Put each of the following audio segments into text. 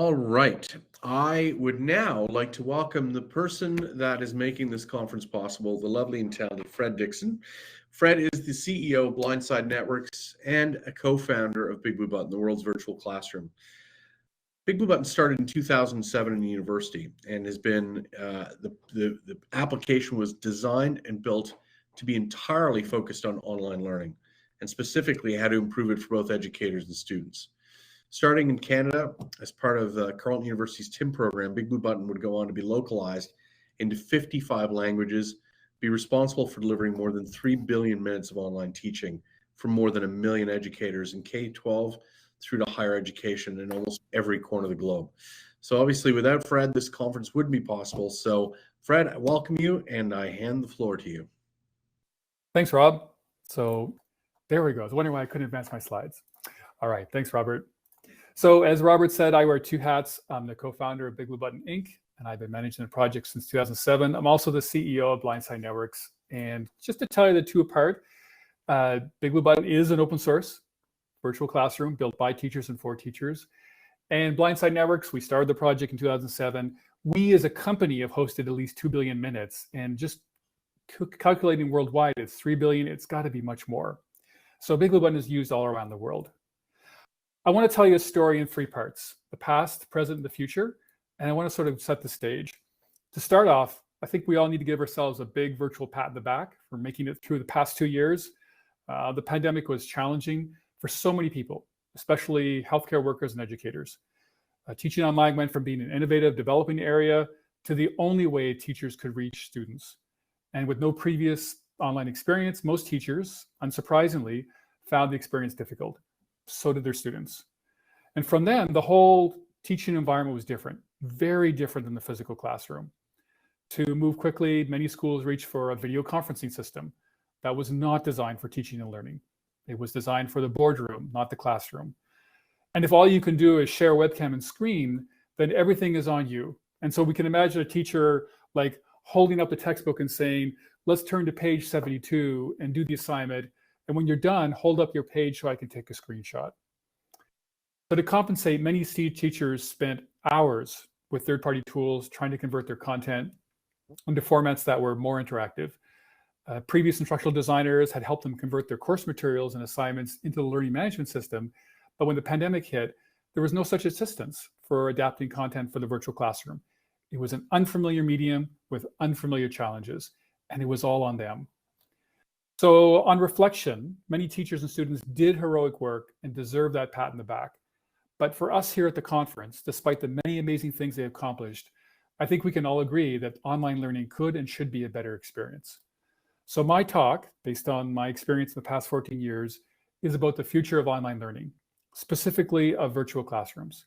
All right. I would now like to welcome the person that is making this conference possible, the lovely and talented Fred Dixon. Fred is the CEO of Blindside Networks and a co-founder of BigBlueButton, the world's virtual classroom. BigBlueButton started in 2007 in university and has been, the application was designed and built to be entirely focused on online learning, and specifically how to improve it for both educators and students. Starting in Canada, as part of Carleton University's TIM program, BigBlueButton would go on to be localized into 55 languages, be responsible for delivering more than 3 billion minutes of online teaching for more than 1 million educators in K-12 through to higher education in almost every corner of the globe. So obviously, without Fred, this conference wouldn't be possible. So Fred, I welcome you, and I hand the floor to you. Thanks, Rob. So there we go. I was wondering why I couldn't advance my slides. All right, thanks, Robert. So as Robert said, I wear two hats. I'm the co-founder of BigBlueButton Inc., and I've been managing the project since 2007. I'm also the CEO of Blindside Networks. And just to tell you the two apart, BigBlueButton is an open source virtual classroom built by teachers and for teachers. And Blindside Networks, we started the project in 2007. We as a company have hosted at least 2 billion minutes, and just calculating worldwide, it's 3 billion. It's got to be much more. So BigBlueButton is used all around the world. I want to tell you a story in 3 parts: the past, the present, and the future. And I want to sort of set the stage. To start off, I think we all need to give ourselves a big virtual pat in the back for making it through the past 2 years. The pandemic was challenging for so many people, especially healthcare workers and educators. Teaching online went from being an innovative, developing area to the only way teachers could reach students. And with no previous online experience, most teachers, unsurprisingly, found the experience difficult. So did their students. And from then, the whole teaching environment was different, very different than the physical classroom. To move quickly, many schools reached for a video conferencing system that was not designed for teaching and learning. It was designed for the boardroom, not the classroom. And if all you can do is share webcam and screen, then everything is on you. And so we can imagine a teacher like holding up the textbook and saying, let's turn to page 72 and do the assignment. And when you're done, hold up your page so I can take a screenshot. So to compensate, many teachers spent hours with third-party tools trying to convert their content into formats that were more interactive. Previous instructional designers had helped them convert their course materials and assignments into the learning management system. But when the pandemic hit, there was no such assistance for adapting content for the virtual classroom. It was an unfamiliar medium with unfamiliar challenges, and it was all on them. So on reflection, many teachers and students did heroic work and deserve that pat in the back. But for us here at the conference, despite the many amazing things they accomplished, I think we can all agree that online learning could and should be a better experience. So my talk, based on my experience in the past 14 years, is about the future of online learning, specifically of virtual classrooms.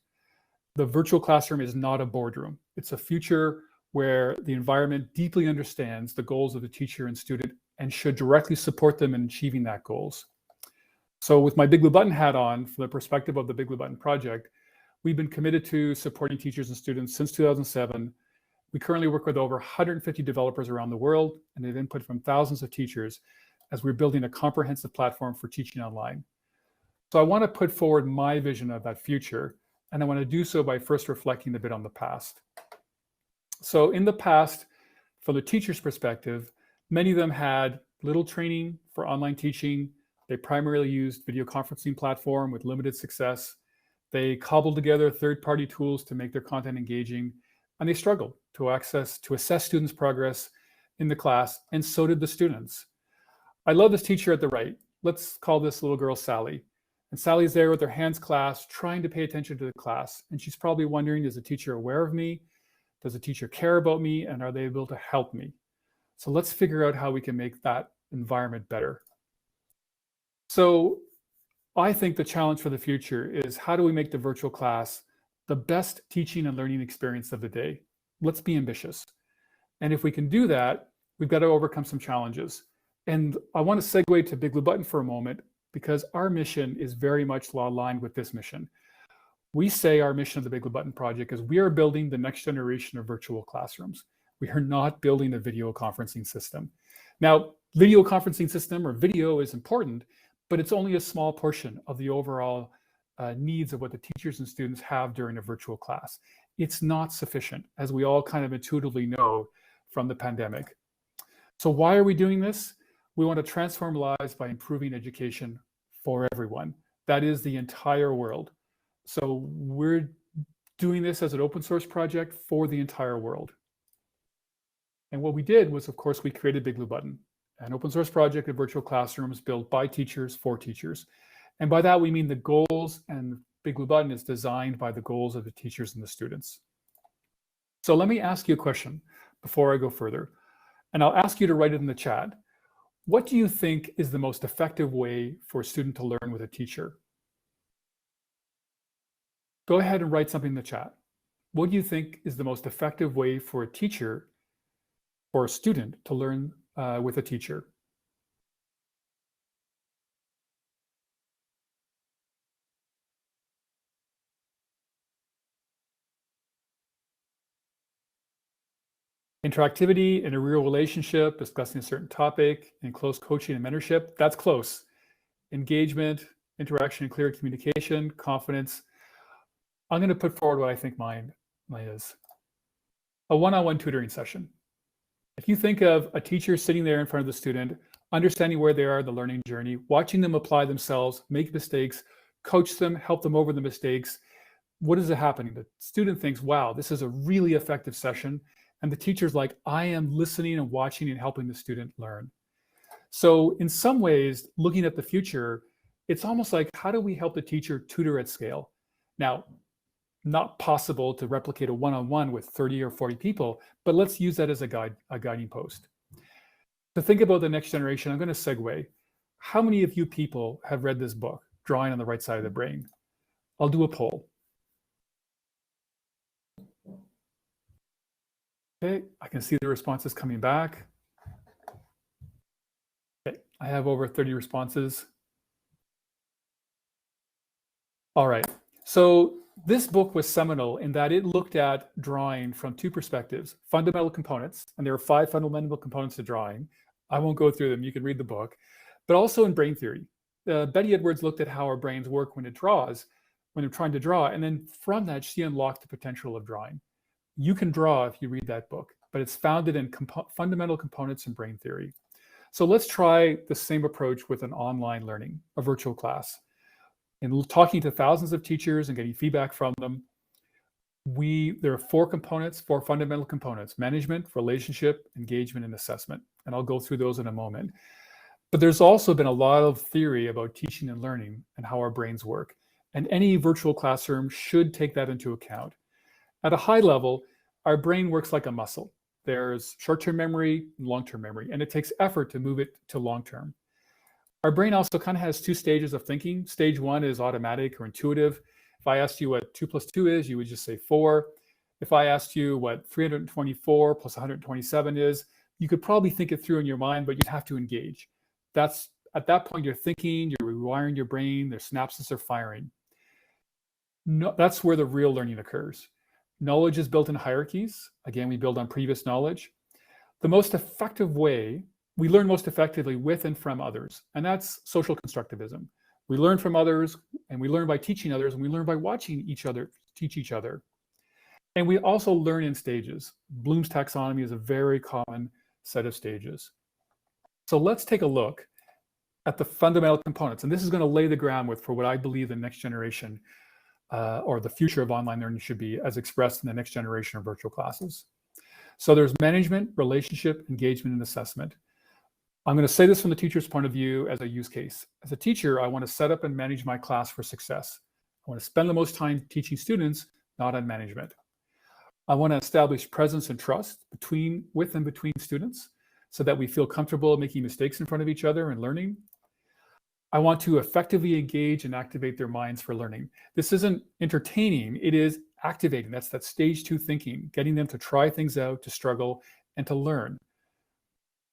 The virtual classroom is not a boardroom. It's a future where the environment deeply understands the goals of the teacher and student and should directly support them in achieving that goals. So with my BigBlueButton hat on, from the perspective of the BigBlueButton project, we've been committed to supporting teachers and students since 2007. We currently work with over 150 developers around the world and have input from thousands of teachers as we're building a comprehensive platform for teaching online. So I want to put forward my vision of that future, and I want to do so by first reflecting a bit on the past. So in the past, from the teacher's perspective, many of them had little training for online teaching. They primarily used video conferencing platform with limited success. They cobbled together third-party tools to make their content engaging, and they struggled to assess students' progress in the class, and so did the students. I love this teacher at the right. Let's call this little girl Sally. And Sally's there with her hands clasped, trying to pay attention to the class. And she's probably wondering, is the teacher aware of me? Does the teacher care about me? And are they able to help me? So let's figure out how we can make that environment better. So I think the challenge for the future is, how do we make the virtual class the best teaching and learning experience of the day? Let's be ambitious. And if we can do that, we've got to overcome some challenges. And I want to segue to BigBlueButton for a moment, because our mission is very much aligned with this mission. We say our mission of the BigBlueButton project is we are building the next generation of virtual classrooms. We are not building a video conferencing system. Now, video conferencing system or video is important, but it's only a small portion of the overall needs of what the teachers and students have during a virtual class. It's not sufficient, as we all kind of intuitively know from the pandemic. So why are we doing this? We want to transform lives by improving education for everyone. That is the entire world. So we're doing this as an open source project for the entire world. And what we did was, of course, we created BigBlueButton, an open source project of virtual classrooms built by teachers for teachers. And by that, we mean the goals, and BigBlueButton is designed by the goals of the teachers and the students. So let me ask you a question before I go further. And I'll ask you to write it in the chat. What do you think is the most effective way for a student to learn with a teacher? Go ahead and write something in the chat. What do you think is the most effective way for a teacher or a student to learn with a teacher? Interactivity in a real relationship, discussing a certain topic, and close coaching and mentorship, that's close. Engagement, interaction, and clear communication, confidence. I'm going to put forward what I think mine is. A one-on-one tutoring session. If you think of a teacher sitting there in front of the student, understanding where they are in the learning journey, watching them apply themselves, make mistakes, coach them, help them over the mistakes, what is happening? The student thinks, wow, this is a really effective session. And the teacher's like, I am listening and watching and helping the student learn. So in some ways, looking at the future, it's almost like, how do we help the teacher tutor at scale? Now, not possible to replicate a one-on-one with 30 or 40 people, but let's use that as a guiding post. To think about the next generation, I'm going to segue. How many of you people have read this book, Drawing on the Right Side of the Brain? I'll do a poll. Okay, I can see the responses coming back. Okay, I have over 30 responses. All right, so this book was seminal in that it looked at drawing from two perspectives: fundamental components, and there are 5 fundamental components to drawing. I won't go through them, you can read the book, but also in brain theory. Betty Edwards looked at how our brains work when it draws, when they're trying to draw, and then from that, she unlocked the potential of drawing. You can draw if you read that book, but it's founded in fundamental components in brain theory. So let's try the same approach with an online learning, a virtual class. And talking to thousands of teachers and getting feedback from them, there are 4 components, 4 fundamental components: management, relationship, engagement, and assessment. And I'll go through those in a moment. But there's also been a lot of theory about teaching and learning and how our brains work. And any virtual classroom should take that into account. At a high level, our brain works like a muscle. There's short-term memory and long-term memory, and it takes effort to move it to long-term. Our brain also kind of has 2 stages of thinking. Stage 1 is automatic or intuitive. If I asked you what 2 + 2 is, you would just say 4. If I asked you what 324 + 127 is, you could probably think it through in your mind, but you'd have to engage. At that point, you're thinking, you're rewiring your brain, their synapses are firing. No, that's where the real learning occurs. Knowledge is built in hierarchies. Again, we build on previous knowledge. The most effective way, we learn most effectively with and from others, and that's social constructivism. We learn from others, and we learn by teaching others, and we learn by watching each other teach each other. And we also learn in stages. Bloom's taxonomy is a very common set of stages. So let's take a look at the fundamental components, and this is going to lay the groundwork for what I believe the next generation or the future of online learning should be, as expressed in the next generation of virtual classes. So there's management, relationship, engagement, and assessment. I'm going to say this from the teacher's point of view as a use case. As a teacher, I want to set up and manage my class for success. I want to spend the most time teaching students, not on management. I want to establish presence and trust with and between students so that we feel comfortable making mistakes in front of each other and learning. I want to effectively engage and activate their minds for learning. This isn't entertaining, it is activating. That's that stage 2 thinking, getting them to try things out, to struggle, and to learn.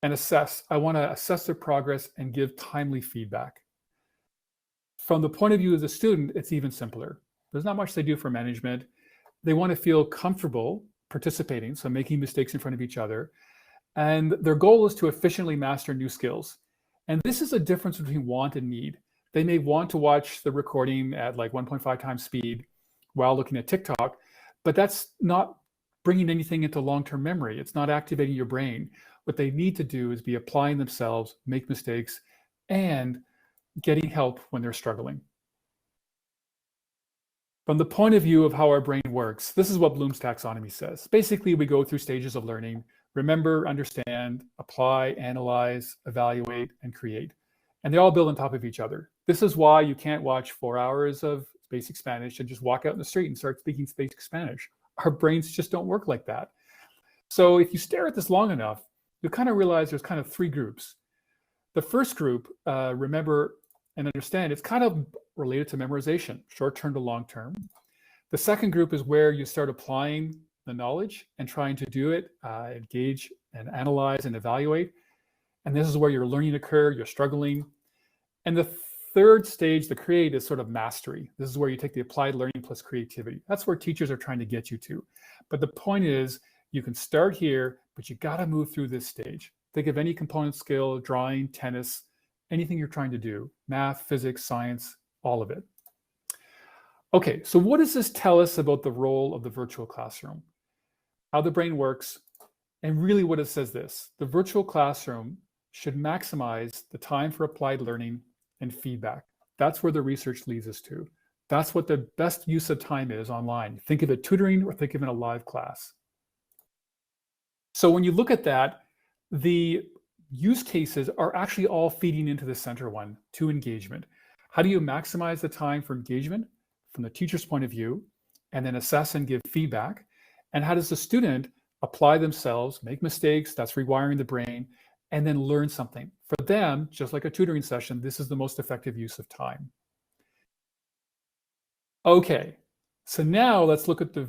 And assess. I want to assess their progress and give timely feedback. From the point of view of the student, it's even simpler. There's not much they do for management. They want to feel comfortable participating, so making mistakes in front of each other. And their goal is to efficiently master new skills. And this is a difference between want and need. They may want to watch the recording at like 1.5 times speed while looking at TikTok, but that's not bringing anything into long-term memory. It's not activating your brain. What they need to do is be applying themselves, make mistakes, and getting help when they're struggling. From the point of view of how our brain works, this is what Bloom's taxonomy says. Basically, we go through stages of learning: remember, understand, apply, analyze, evaluate, and create. And they all build on top of each other. This is why you can't watch 4 hours of basic Spanish and just walk out in the street and start speaking basic Spanish. Our brains just don't work like that. So if you stare at this long enough, you'll kind of realize there's kind of 3 groups. The first group, remember and understand, it's kind of related to memorization, short-term to long-term. The second group is where you start applying the knowledge and trying to do it, engage and analyze and evaluate. And this is where your learning occurs, you're struggling. And the third stage, the create, is sort of mastery. This is where you take the applied learning plus creativity. That's where teachers are trying to get you to. But the point is, you can start here, but you gotta move through this stage. Think of any component skill, drawing, tennis, anything you're trying to do, math, physics, science, all of it. Okay, so what does this tell us about the role of the virtual classroom, how the brain works, and really what it says this: the virtual classroom should maximize the time for applied learning and feedback. That's where the research leads us to. That's what the best use of time is online. Think of it tutoring or think of it in a live class. So when you look at that, the use cases are actually all feeding into the center one, to engagement. How do you maximize the time for engagement from the teacher's point of view, and then assess and give feedback? And how does the student apply themselves, make mistakes, that's rewiring the brain, and then learn something? For them, just like a tutoring session, this is the most effective use of time. Okay, so now let's look at the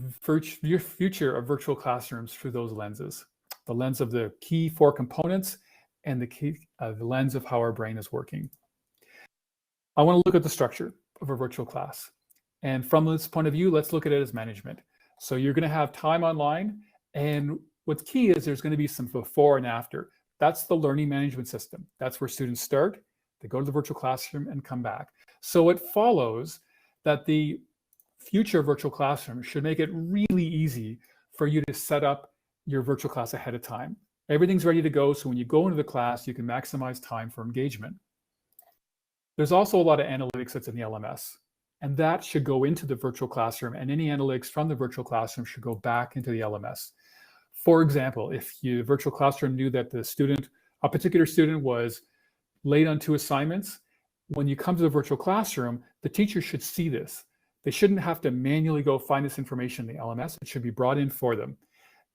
future of virtual classrooms through those lenses. The lens of the key 4 components and the lens of how our brain is working. I want to look at the structure of a virtual class. And from this point of view, let's look at it as management. So you're going to have time online, and what's key is there's going to be some before and after. That's the learning management system. That's where students start, they go to the virtual classroom and come back. So it follows that the future virtual classroom should make it really easy for you to set up your virtual class ahead of time. Everything's ready to go, so when you go into the class, you can maximize time for engagement. There's also a lot of analytics that's in the LMS, and that should go into the virtual classroom, and any analytics from the virtual classroom should go back into the LMS. For example, if the virtual classroom knew that the student, a particular student, was late on 2 assignments, when you come to the virtual classroom, the teacher should see this. They shouldn't have to manually go find this information in the LMS. It should be brought in for them.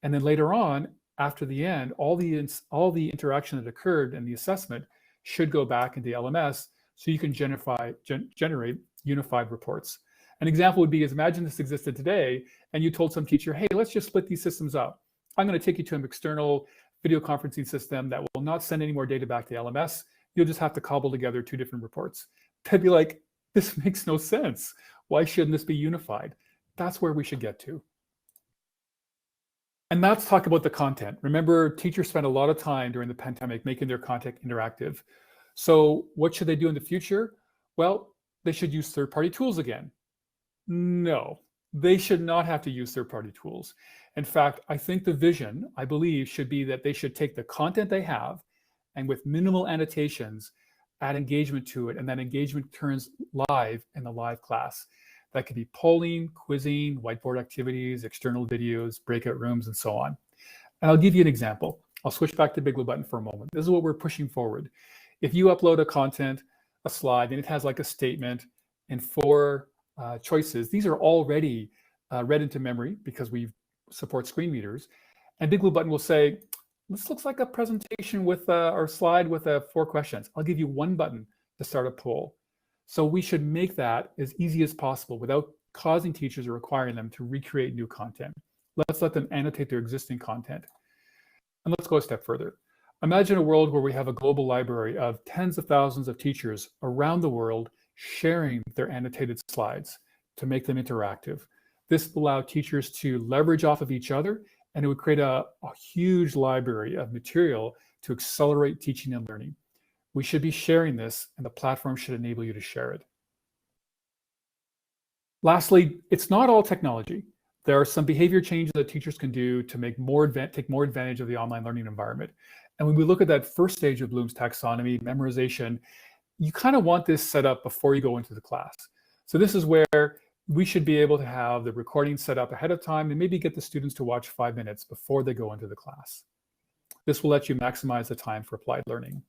And then later on, after the end, all the interaction that occurred in the assessment should go back into the LMS, so you can generate unified reports. An example would be, imagine this existed today, and you told some teacher, hey, let's just split these systems up. I'm going to take you to an external video conferencing system that will not send any more data back to the LMS. You'll just have to cobble together 2 different reports. They'd be like, this makes no sense. Why shouldn't this be unified? That's where we should get to. And let's talk about the content. Remember, teachers spent a lot of time during the pandemic making their content interactive. So what should they do in the future? Well, they should use third-party tools again. No, they should not have to use third-party tools. In fact, I think the vision, I believe, should be that they should take the content they have and with minimal annotations, add engagement to it, and that engagement turns live in the live class. That could be polling, quizzing, whiteboard activities, external videos, breakout rooms, and so on. And I'll give you an example. I'll switch back to BigBlueButton for a moment. This is what we're pushing forward. If you upload a slide, and it has like a statement and 4 choices, these are already read into memory because we support screen readers. And BigBlueButton will say, this looks like a presentation with or slide with 4 questions. I'll give you 1 button to start a poll. So we should make that as easy as possible without causing teachers or requiring them to recreate new content. Let's let them annotate their existing content. And let's go a step further. Imagine a world where we have a global library of tens of thousands of teachers around the world sharing their annotated slides to make them interactive. This will allow teachers to leverage off of each other, and it would create a huge library of material to accelerate teaching and learning. We should be sharing this, and the platform should enable you to share it. Lastly, it's not all technology. There are some behavior changes that teachers can do to take more advantage of the online learning environment. And when we look at that first stage of Bloom's taxonomy, memorization, you kind of want this set up before you go into the class. So this is where we should be able to have the recording set up ahead of time and maybe get the students to watch 5 minutes before they go into the class. This will let you maximize the time for applied learning.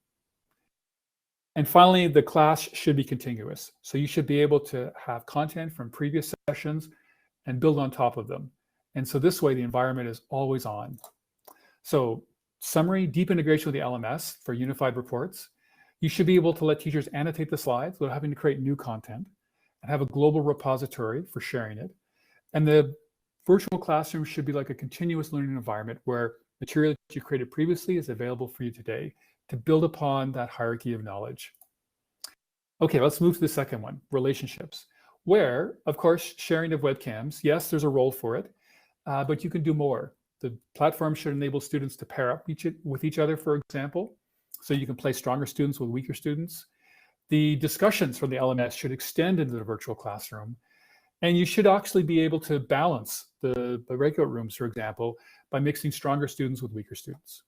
And finally, the class should be continuous. So you should be able to have content from previous sessions and build on top of them. And so this way, the environment is always on. So summary, deep integration with the LMS for unified reports. You should be able to let teachers annotate the slides without having to create new content and have a global repository for sharing it. And the virtual classroom should be like a continuous learning environment where material that you created previously is available for you today to build upon that hierarchy of knowledge. Okay, let's move to the second one, relationships, where, of course, sharing of webcams, yes, there's a role for it, but you can do more. The platform should enable students to pair up with each other, for example, so you can place stronger students with weaker students. The discussions from the LMS should extend into the virtual classroom, and you should actually be able to balance the breakout rooms, for example, by mixing stronger students with weaker students.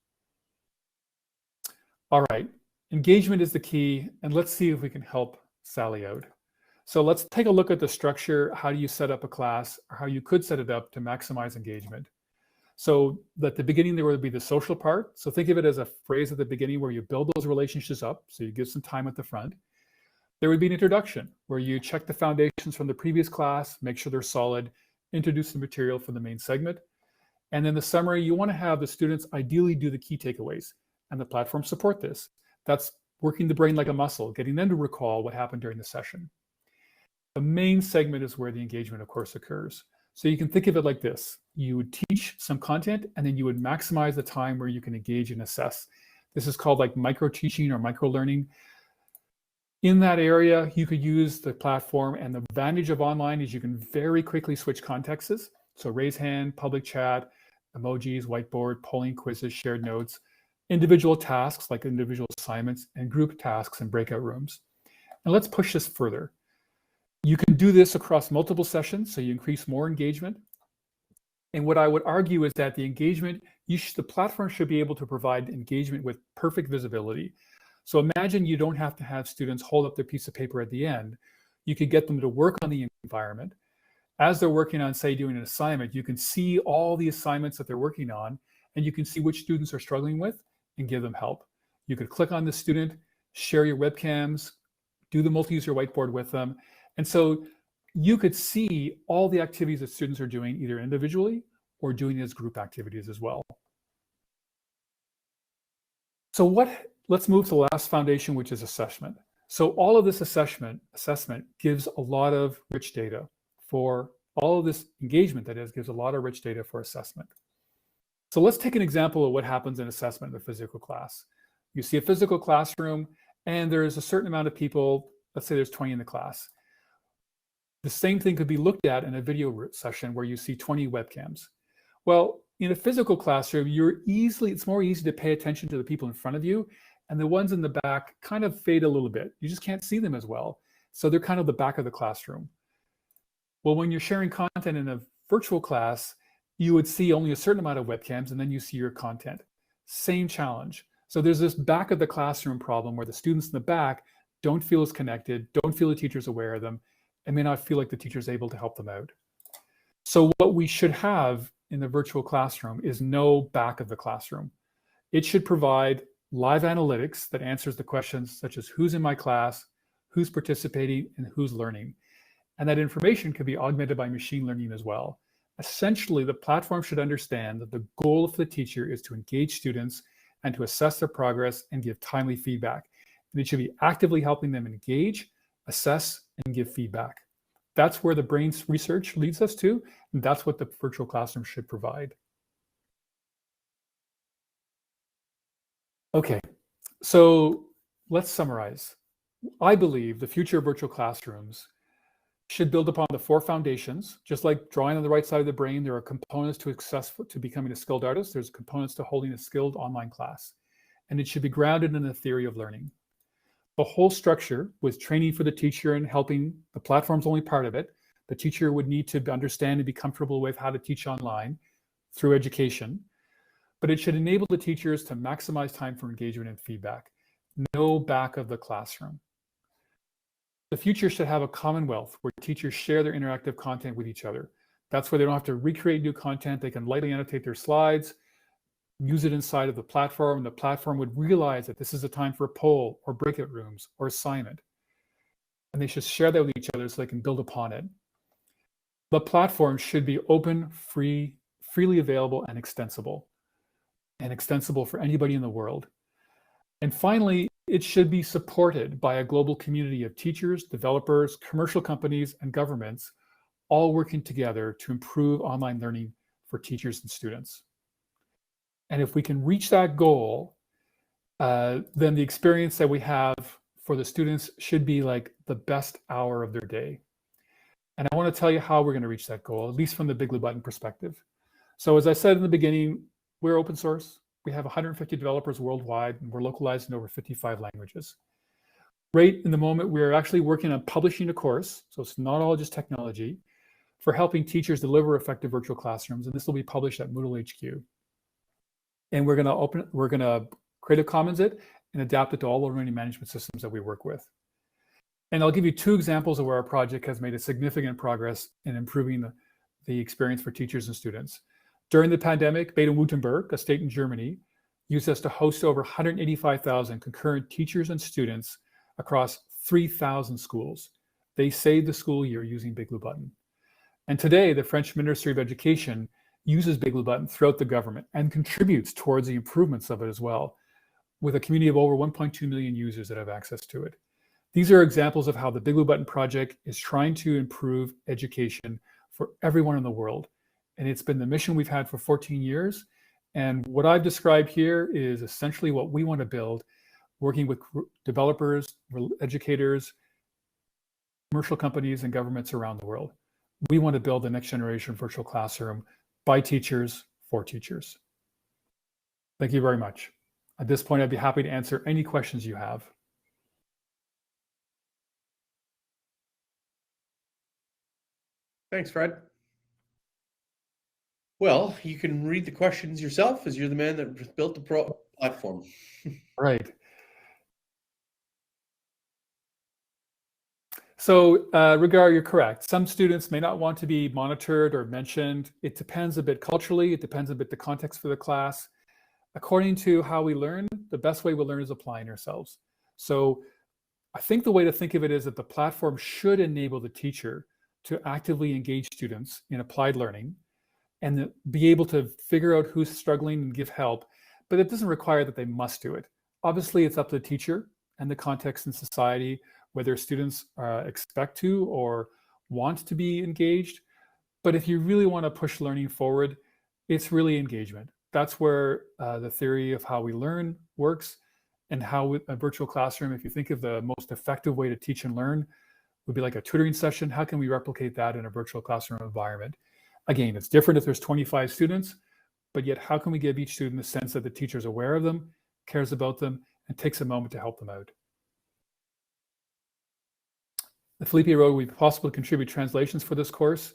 All right, engagement is the key, and let's see if we can help Sally out. So let's take a look at the structure. How do you set up a class, or how you could set it up to maximize engagement? So at the beginning, there would be the social part. So think of it as a phrase at the beginning where you build those relationships up. So you give some time at the front. There would be an introduction where you check the foundations from the previous class, make sure they're solid, introduce the material for the main segment. And then the summary, you want to have the students ideally do the key takeaways, and the platform support this. That's working the brain like a muscle, getting them to recall what happened during the session. The main segment is where the engagement, of course, occurs. So you can think of it like this. You would teach some content, and then you would maximize the time where you can engage and assess. This is called like micro-teaching or micro-learning. In that area, you could use the platform, and the advantage of online is you can very quickly switch contexts. So raise hand, public chat, emojis, whiteboard, polling, quizzes, shared notes, individual tasks like individual assignments, and group tasks in breakout rooms. And let's push this further. You can do this across multiple sessions, so you increase more engagement. And what I would argue is that the engagement, the platform should be able to provide engagement with perfect visibility. So imagine you don't have to have students hold up their piece of paper at the end. You could get them to work on the environment. As they're working on, say, doing an assignment, you can see all the assignments that they're working on, and you can see which students are struggling with and give them help. You could click on the student, share your webcams, do the multi-user whiteboard with them. And so you could see all the activities that students are doing either individually or doing as group activities as well. So let's move to the last foundation, which is assessment. So all of this assessment gives a lot of rich data for all of this engagement, that is, gives a lot of rich data for assessment. So let's take an example of what happens in assessment in a physical class. You see a physical classroom, and there's a certain amount of people, let's say there's 20 in the class. The same thing could be looked at in a video session where you see 20 webcams. Well, in a physical classroom, it's more easy to pay attention to the people in front of you, and the ones in the back kind of fade a little bit. You just can't see them as well. So they're kind of the back of the classroom. Well, when you're sharing content in a virtual class, you would see only a certain amount of webcams, and then you see your content. Same challenge. So there's this back of the classroom problem where the students in the back don't feel as connected, don't feel the teacher's aware of them, and may not feel like the teacher's able to help them out. So what we should have in the virtual classroom is no back of the classroom. It should provide live analytics that answers the questions such as who's in my class, who's participating, and who's learning. And that information could be augmented by machine learning as well. Essentially, the platform should understand that the goal of the teacher is to engage students and to assess their progress and give timely feedback. And it should be actively helping them engage, assess, and give feedback. That's where the brain's research leads us to, and that's what the virtual classroom should provide. Okay, so let's summarize. I believe the future of virtual classrooms should build upon the 4 foundations. Just like drawing on the right side of the brain, there are components to becoming a skilled artist. There's components to holding a skilled online class. And it should be grounded in the theory of learning. The whole structure with training for the teacher and helping, the platform's only part of it. The teacher would need to understand and be comfortable with how to teach online through education, but it should enable the teachers to maximize time for engagement and feedback. No back of the classroom. The future should have a commonwealth where teachers share their interactive content with each other. That's where they don't have to recreate new content. They can lightly annotate their slides, use it inside of the platform, and the platform would realize that this is a time for a poll or breakout rooms or assignment. And they should share that with each other so they can build upon it. The platform should be open, freely available, and extensible for anybody in the world. And finally, it should be supported by a global community of teachers, developers, commercial companies, and governments, all working together to improve online learning for teachers and students. And if we can reach that goal, then the experience that we have for the students should be like the best hour of their day. And I want to tell you how we're going to reach that goal, at least from the Big Blue Button perspective. So as I said in the beginning, we're open source. We have 150 developers worldwide, and we're localized in over 55 languages. Right in the moment, we're actually working on publishing a course, so it's not all just technology, for helping teachers deliver effective virtual classrooms, and this will be published at Moodle HQ. And we're going to Creative Commons it and adapt it to all the learning management systems that we work with. And I'll give you two examples of where our project has made a significant progress in improving the experience for teachers and students. During the pandemic, Baden-Württemberg, a state in Germany, used us to host over 185,000 concurrent teachers and students across 3,000 schools. They saved the school year using Big Blue Button. And today, the French Ministry of Education uses Big Blue Button throughout the government and contributes towards the improvements of it as well, with a community of over 1.2 million users that have access to it. These are examples of how the Big Blue Button project is trying to improve education for everyone in the world. And it's been the mission we've had for 14 years. And what I've described here is essentially what we want to build, working with developers, educators, commercial companies, and governments around the world. We want to build the next generation virtual classroom by teachers for teachers. Thank you very much. At this point, I'd be happy to answer any questions you have. Thanks, Fred. Well, you can read the questions yourself as you're the man that built the platform. Right. So, Rigar, you're correct. Some students may not want to be monitored or mentioned. It depends a bit culturally. It depends a bit the context for the class. According to how we learn, the best way we learn is applying ourselves. So I think the way to think of it is that the platform should enable the teacher to actively engage students in applied learning and be able to figure out who's struggling and give help, but it doesn't require that they must do it. Obviously, it's up to the teacher and the context in society, whether students expect to or want to be engaged. But if you really want to push learning forward, it's really engagement. That's where the theory of how we learn works, and how a virtual classroom, if you think of the most effective way to teach and learn, would be like a tutoring session. How can we replicate that in a virtual classroom environment? Again, it's different if there's 25 students, but yet how can we give each student the sense that the teacher is aware of them, cares about them, and takes a moment to help them out? The Felipe wrote, would it be possible to contribute translations for this course?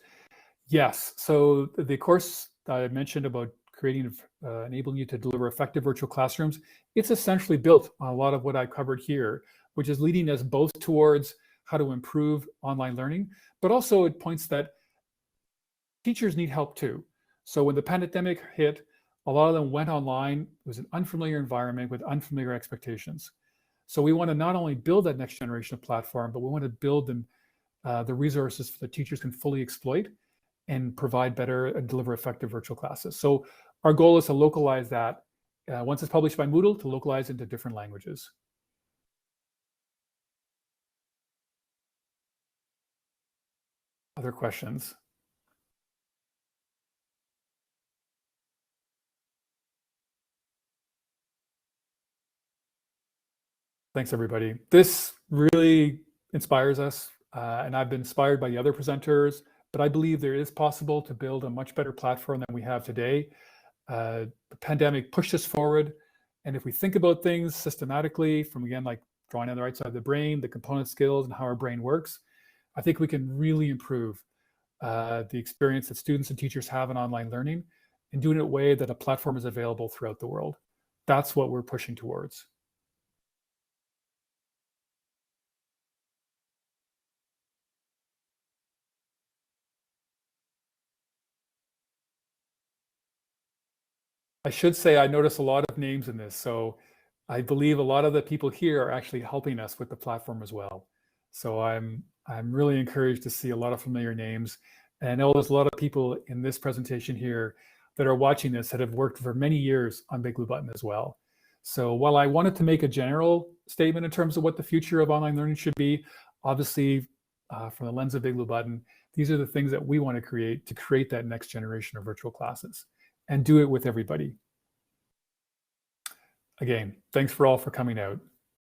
Yes. So the course that I mentioned about creating, enabling you to deliver effective virtual classrooms, it's essentially built on a lot of what I covered here, which is leading us both towards how to improve online learning, but also it points that teachers need help too. So when the pandemic hit, a lot of them went online. It was an unfamiliar environment with unfamiliar expectations. So we want to not only build that next generation of platform, but we want to build them the resources that teachers can fully exploit and provide better and deliver effective virtual classes. So our goal is to localize that once it's published by Moodle, to localize into different languages. Other questions? Thanks, everybody. This really inspires us, and I've been inspired by the other presenters, but I believe there is possible to build a much better platform than we have today. The pandemic pushed us forward, and if we think about things systematically from, again, like drawing on the right side of the brain, the component skills, and how our brain works, I think we can really improve the experience that students and teachers have in online learning and do it in a way that a platform is available throughout the world. That's what we're pushing towards. I should say I notice a lot of names in this. So I believe a lot of the people here are actually helping us with the platform as well. So I'm really encouraged to see a lot of familiar names. And I know there's a lot of people in this presentation here that are watching this that have worked for many years on Big Blue Button as well. So while I wanted to make a general statement in terms of what the future of online learning should be, obviously from the lens of Big Blue Button, these are the things that we want to create that next generation of virtual classes and do it with everybody. Again, thanks for all for coming out.